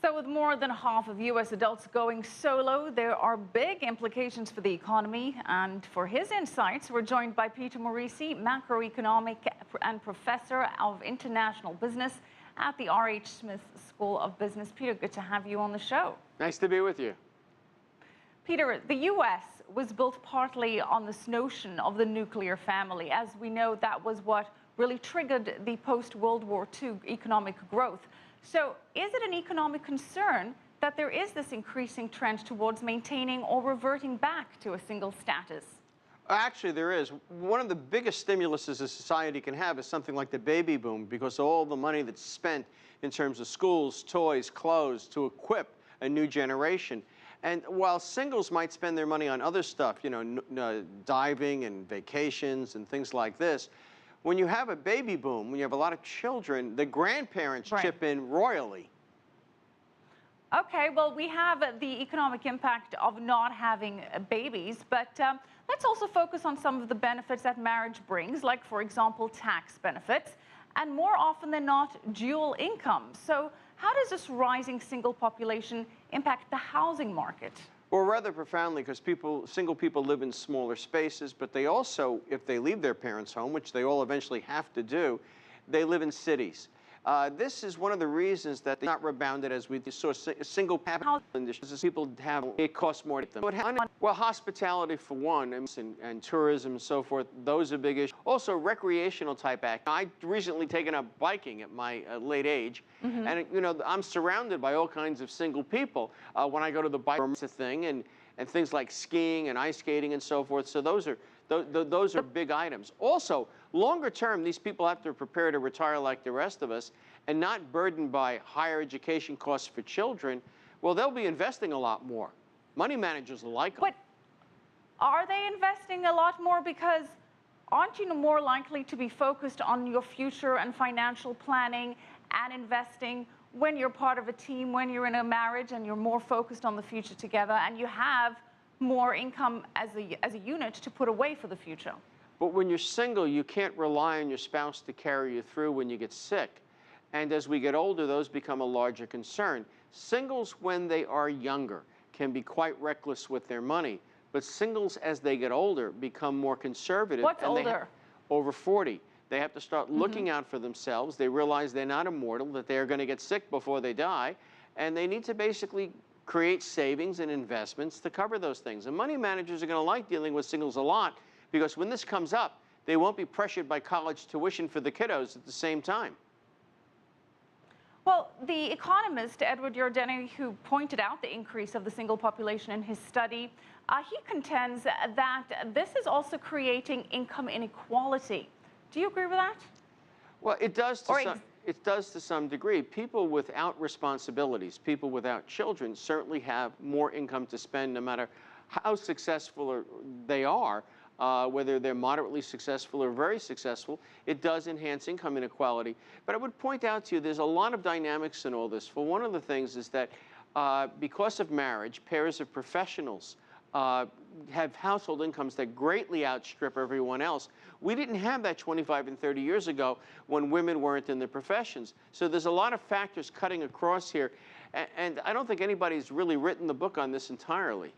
So with more than half of U.S. adults going solo, there are big implications for the economy. And for his insights, we're joined by Peter Morici, macroeconomic and professor of international business at the R.H. Smith School of Business. Peter, good to have you on the show. Nice to be with you. Peter, the U.S. was built partly on this notion of the nuclear family. As we know, that was what really triggered the post-World War II economic growth. So is it an economic concern that there is this increasing trend towards maintaining or reverting back to a single status? Actually, there is. One of the biggest stimuluses a society can have is something like the baby boom, because all the money that's spent in terms of schools, toys, clothes to equip a new generation. And while singles might spend their money on other stuff, diving and vacations and things like this, when you have a baby boom, when you have a lot of children, the grandparents chip in royally. Okay, well, we have the economic impact of not having babies, but let's also focus on some of the benefits that marriage brings, like, for example, tax benefits, and more often than not, dual income. So how does this rising single population impact the housing market? Well, rather profoundly, because single people live in smaller spaces, but they also, if they leave their parents' home, which they all eventually have to do, they live in cities. This is one of the reasons that they're not rebounded as we saw single people have, it costs more to them. Well, hospitality for one, and tourism and so forth, those are big issues. Also, recreational type act. I recently taken up biking at my late age, and I'm surrounded by all kinds of single people when I go to the bike thing, and things like skiing and ice skating and so forth. So those are big items. Also, longer term, these people have to prepare to retire like the rest of us and not burdened by higher education costs for children. Well, they'll be investing a lot more. Money managers like them. But are they investing a lot more? Because aren't you more likely to be focused on your future and financial planning and investing when you're part of a team, when you're in a marriage and you're more focused on the future together and you have more income as a unit to put away for the future? But when you're single, you can't rely on your spouse to carry you through when you get sick. And as we get older, those become a larger concern. Singles, when they are younger, can be quite reckless with their money. But singles, as they get older, become more conservative. What's older? Over 40. They have to start looking out for themselves. They realize they're not immortal, that they're going to get sick before they die. And they need to basically create savings and investments to cover those things. And money managers are going to like dealing with singles a lot, because when this comes up, they won't be pressured by college tuition for the kiddos at the same time. Well, the economist, Edward Yardeni, who pointed out the increase of the single population in his study, he contends that this is also creating income inequality. Do you agree with that? Well, it does to some degree. People without responsibilities, people without children, certainly have more income to spend no matter how successful they are. Whether they're moderately successful or very successful, it does enhance income inequality. But I would point out to you, there's a lot of dynamics in all this. For one of the things is that because of marriage, pairs of professionals have household incomes that greatly outstrip everyone else. We didn't have that 25 and 30 years ago when women weren't in the professions. So there's a lot of factors cutting across here. And I don't think anybody's really written the book on this entirely.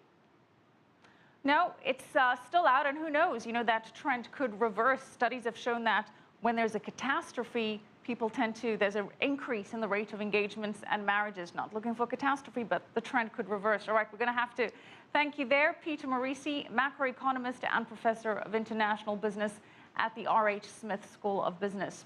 No, it's still out, and who knows, that trend could reverse. Studies have shown that when there's a catastrophe, there's an increase in the rate of engagements and marriages. Not looking for catastrophe, but the trend could reverse. All right, we're going to have to thank you there. Peter Morici, macroeconomist and professor of international business at the R.H. Smith School of Business.